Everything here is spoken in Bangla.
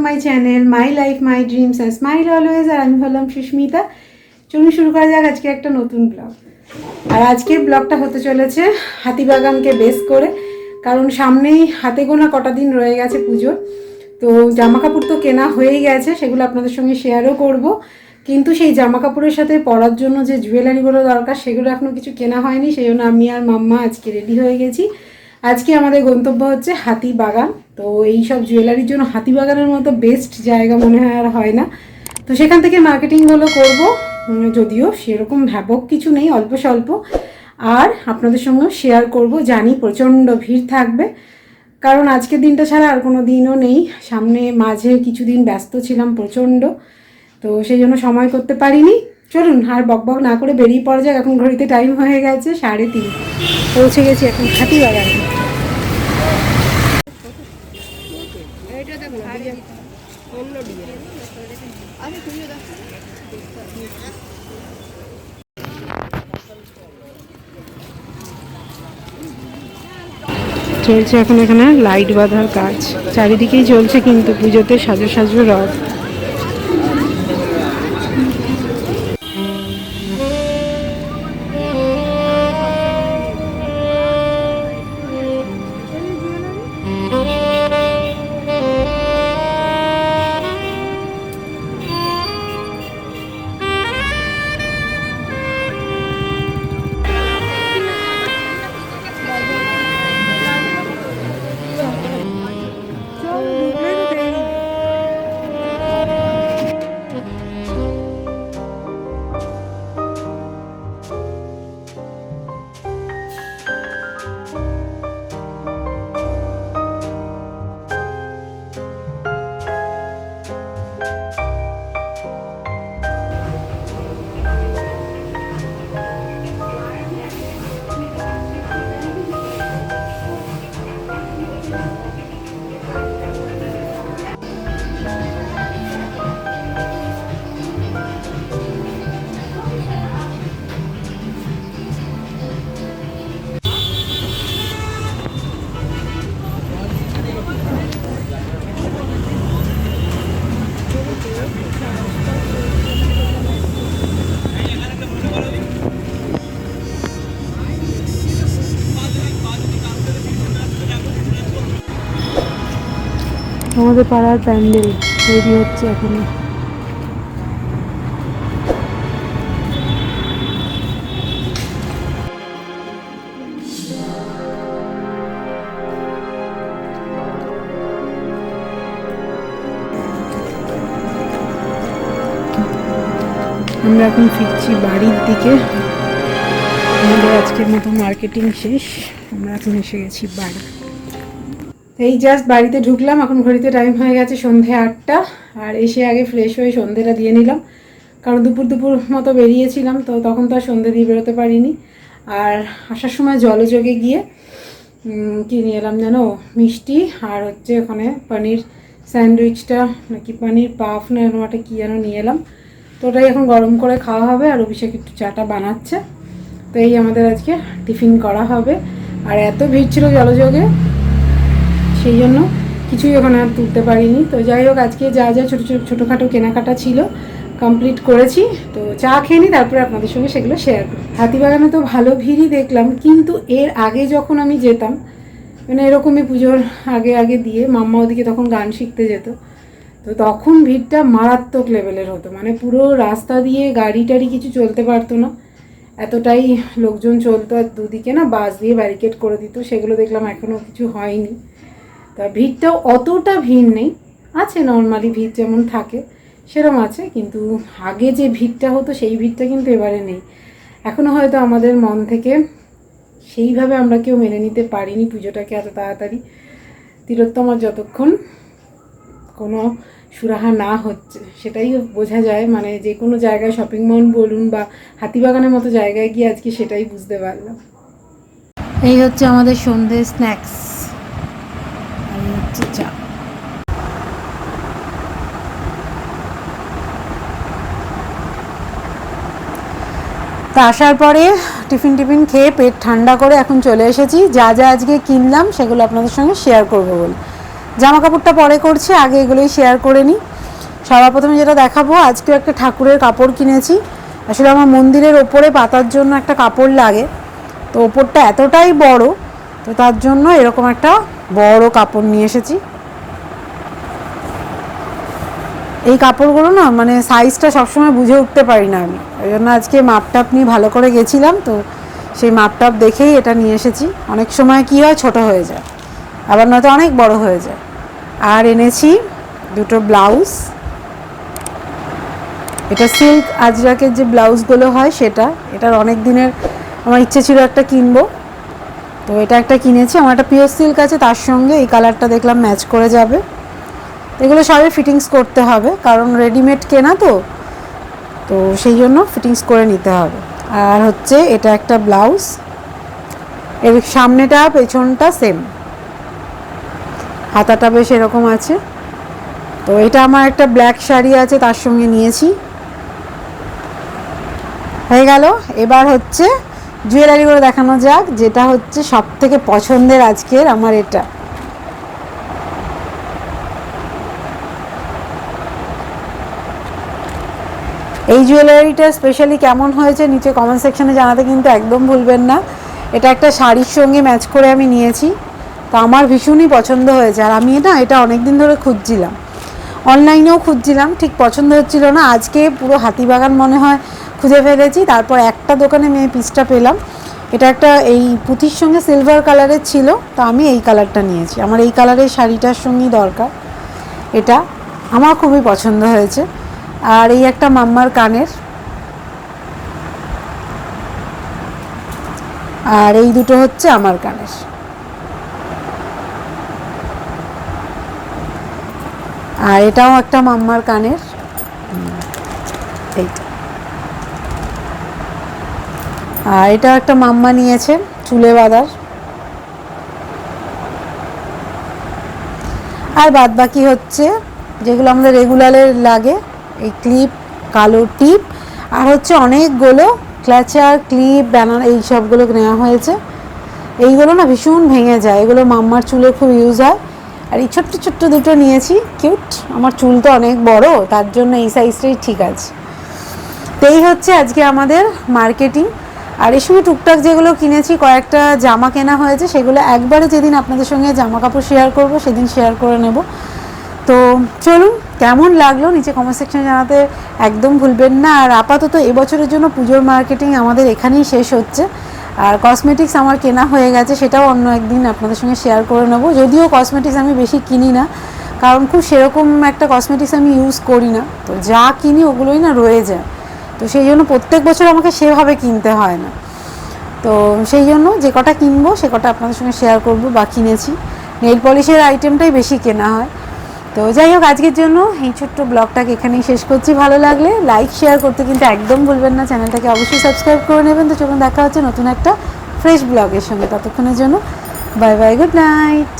My channel my life my dreams and smile always. আর আমি হলাম সুস্মিতা। চলুন শুরু করা যাক আজকে একটা নতুন ব্লগ। আর আজকের ব্লগটা হতে চলেছে হাতিবাগানকে বেস করে, কারণ সামনেই হাতে গোনা কটা দিন রয়ে গেছে পুজোর। তো জামা কাপড় তো কেনা হয়েই গেছে, সেগুলো আপনাদের সঙ্গে শেয়ারও করব। কিন্তু সেই জামা কাপড়ের সাথে পরার জন্য যে জুয়েলারিগুলো দরকার সেগুলো এখনও কিছু কেনা হয়নি, সেই জন্য আমি আর মাম্মা আজকে রেডি হয়ে গেছি। আজকে আমাদের গন্তব্য হচ্ছে হাতিবাগান। তো এই সব জুয়েলারির জন্য হাতিবাগানের মতো বেস্ট জায়গা মনে হয় আর হয় না। তো সেখান থেকে মার্কেটিংগুলো করব, যদিও সেরকম ব্যাপক কিছু নেই, অল্প স্বল্প। আর আপনাদের সঙ্গেও শেয়ার করব। জানি প্রচণ্ড ভিড় থাকবে, কারণ আজকের দিনটা ছাড়া আর কোনো দিনও নেই। সামনে মাঝে কিছুদিন ব্যস্ত ছিলাম প্রচণ্ড, তো সেই জন্য সময় করতে পারিনি। চলুন আর বকবক না করে বেরিয়ে পড়া যাক। এখন ঘড়িতে টাইম হয়ে গেছে 3:30। পৌঁছে গেছি এখন হাতিবাগানে। চলছে এখন এখানে লাইট বাঁধার কাজ, চারিদিকেই চলছে কিন্তু পুজোতে সাজো সাজো রথ। আমাদের পাড়ার প্যান্ডেল তৈরি হচ্ছে এখনো। আমরা এখন ফিরছি বাড়ির দিকে। আমাদের আজকের মতো মার্কেটিং শেষ, আমরা এখন এসে গেছি বাড়ি। এই জাস্ট বাড়িতে ঢুকলাম, এখন ঘড়িতে টাইম হয়ে গেছে সন্ধে 8টা। আর এসে আগে ফ্রেশ হয়ে সন্ধেটা দিয়ে নিলাম, কারণ দুপুর মতো বেরিয়েছিলাম, তো তখন তো আর সন্ধে দিয়ে বেরোতে পারিনি। আর আসার সময় জলযোগে গিয়ে কী নিয়ে এলাম যেন, মিষ্টি আর হচ্ছে ওখানে পনির স্যান্ডউইচটা নাকি পনির পাফ না এরকম একটা কী যেন নিয়ে এলাম। তো ওটাই এখন গরম করে খাওয়া হবে। আর অভিষেক একটু চাটা বানাচ্ছে, তো এই আমাদের আজকে টিফিন করা হবে। আর এত ভিড় ছিল জলযোগে, সেই জন্য কিছুই ওখানে আর তুলতে পারিনি। তো যাই হোক, আজকে যা যা ছোটোখাটো কেনাকাটা ছিল কমপ্লিট করেছি। তো চা খেয়ে নিই, তারপরে আপনাদের সঙ্গে সেগুলো শেয়ার করি। হাতিবাগানে তো ভালো ভিড়ই দেখলাম, কিন্তু এর আগে যখন আমি যেতাম, মানে এরকমই পুজোর আগে দিয়ে মাম্মা ওদিকে তখন গান শিখতে যেত, তো তখন ভিড়টা মারাত্মক লেভেলের হতো। মানে পুরো রাস্তা দিয়ে গাড়ি টাড়ি কিছু চলতে পারতো না, এতটাই লোকজন চলতো। আর দুদিকে না বাস দিয়ে ব্যারিকেড করে দিত, সেগুলো দেখলাম এখনও কিছু হয়নি। তা ভিড়টাও অতটা ভিড় নেই, আছে নর্মালি ভিড় যেমন থাকে সেরকম আছে, কিন্তু আগে যে ভিড়টা হতো সেই ভিড়টা কিন্তু এবারে নেই। এখনও হয়তো আমাদের মন থেকে সেইভাবে আমরা কেউ মেনে নিতে পারিনি পুজোটাকে এত তাড়াতাড়ি। তিলোত্তমার যতক্ষণ কোনো সুরাহা না হচ্ছে সেটাই বোঝা যায়। মানে যে কোনো জায়গায় শপিং মল বলুন বা হাতিবাগানের মতো জায়গায় গিয়ে আজকে সেটাই বুঝতে পারলাম। এই হচ্ছে আমাদের সন্ধ্যে স্ন্যাক্স, আর হচ্ছে চা। তো আসার পরে টিফিন খেয়ে পেট ঠান্ডা করে এখন চলে এসেছি। যা যা আজকে কিনলাম সেগুলো আপনাদের সঙ্গে শেয়ার করবো বলে। জামা কাপড়টা পরে করছি, আগে এগুলোই শেয়ার করে নিই। সবার প্রথমে যেটা দেখাবো, আজকেও একটা ঠাকুরের কাপড় কিনেছি। আসলে আমার মন্দিরের ওপরে পাতার জন্য একটা কাপড় লাগে, তো ওপরটা এতটাই বড়, তো তার জন্য এরকম একটা বড় কাপড় নিয়ে এসেছি। এই কাপড়গুলো না মানে সাইজটা সবসময় বুঝে উঠতে পারি না আমি, ওই জন্য আজকে মাপটাপ নিয়ে ভালো করে গেছিলাম, তো সেই মাপটাপ দেখেই এটা নিয়ে এসেছি। অনেক সময় কী হয়, ছোট হয়ে যায়, আবার নয়তো অনেক বড় হয়ে যায়। আর এনেছি দুটো ব্লাউজ, এটা সিল্ক আজরাকের যে ব্লাউজগুলো হয় সেটা, এটার অনেক দিনের আমার ইচ্ছে ছিল একটা কিনবো, তো এটা একটা কিনেছি। আমার একটা পিওর সিল্ক আছে, তার সঙ্গে এই কালারটা দেখলাম ম্যাচ করে যাবে। এগুলো সবই ফিটিংস করতে হবে, কারণ রেডিমেড কেনা তো, তো সেই জন্য ফিটিংস করে নিতে হবে। আর হচ্ছে এটা একটা ব্লাউজ, এর সামনেটা পেছনটা সেম, হাতাটা বেশ এরকম আছে। তো এটা আমার একটা ব্ল্যাক শাড়ি আছে, তার সঙ্গে নিয়েছি। হয়ে গেল। এবার হচ্ছে জুয়েলারিগুলো দেখানো যাক, যেটা হচ্ছে সব থেকে পছন্দের আজকের আমার এটা। এই জুয়েলারিটা স্পেশালি কেমন হয়েছে নিচে কমেন্ট সেকশনে জানাতে কিন্তু একদম ভুলবেন না। এটা একটা শাড়ির সঙ্গে ম্যাচ করে আমি নিয়েছি, তো আমার ভীষণই পছন্দ হয়েছে। আর আমি এটা অনেক দিন ধরে খুঁজছিলাম, অনলাইনেও খুঁজছিলাম, ঠিক পছন্দ হচ্ছিল না। আজকে পুরো হাতিবাগান মনে হয় খুঁজে ফেলেছি, তারপর একটা দোকানে মেয়ে পিসটা পেলাম। এটা একটা এই পুঁথির সঙ্গে সিলভার কালারের ছিল, তো আমি এই কালারটা নিয়েছি। আমার এই কালারের শাড়িটার সঙ্গেই দরকার, এটা আমার খুবই পছন্দ হয়েছে। আর এই একটা মাম্মার কানের, আর এই দুটো হচ্ছে আমার কানের। আর এটাও একটা মাম্মার কানের, এইটা। আর এটা একটা মাম্মা নিয়েছে চুলে বাঁধার। আর বাদ বাকি হচ্ছে যেগুলো আমাদের রেগুলারে লাগে, এই ক্লিপ, কালো টিপ, আর হচ্ছে অনেকগুলো ক্লাচার, ক্লিপ, ব্যানার, এই সবগুলো নেওয়া হয়েছে। এইগুলো না ভীষণ ভেঙে যায়, এগুলো মাম্মার চুলে খুব ইউজ হয়। আর এই ছোট্ট ছোট্ট দুটো নিয়েছি, কিউট। আমার চুল তো অনেক বড়, তার জন্য এই সাইজটাই ঠিক আছে। তো এই হচ্ছে আজকে আমাদের মার্কেটিং। আর এই সঙ্গে টুকটাক যেগুলো কিনেছি, কয়েকটা জামা কেনা হয়েছে, সেগুলো একবারে যেদিন আপনাদের সঙ্গে জামা কাপড় শেয়ার করব সেদিন শেয়ার করে নেব। তো চলুন, কেমন লাগলো নিচে কমেন্ট সেকশনে জানাতে একদম ভুলবেন না। আর আপাতত এবছরের জন্য পুজোর মার্কেটিং আমাদের এখানেই শেষ হচ্ছে। আর কসমেটিক্স আমার কেনা হয়ে গেছে, সেটাও অন্য একদিন আপনাদের সঙ্গে শেয়ার করে নেব। যদিও কসমেটিক্স আমি বেশি কিনি না, কারণ খুব সেরকম একটা কসমেটিক্স আমি ইউজ করি না, তো যা কিনি ওগুলোই না রয়ে যায়, তো সেই জন্য প্রত্যেক বছর আমাকে সেভাবে কিনতে হয় না। তো সেই জন্য যে কটা কিনবো সে কটা আপনাদের সঙ্গে শেয়ার করব বা কিনেছি। নেল পলিশের আইটেমটাই বেশি কেনা হয়। তো যাই হোক, আজকের জন্য এই ছোট্ট ব্লগটাকে এখানেই শেষ করছি। ভালো লাগলে লাইক শেয়ার করতে কিন্তু একদম ভুলবেন না, চ্যানেলটাকে অবশ্যই সাবস্ক্রাইব করে নেবেন। তো চলুন দেখা হচ্ছে নতুন একটা ফ্রেশ ব্লগের সঙ্গে, ততক্ষণের জন্য বাই বাই, গুড নাইট।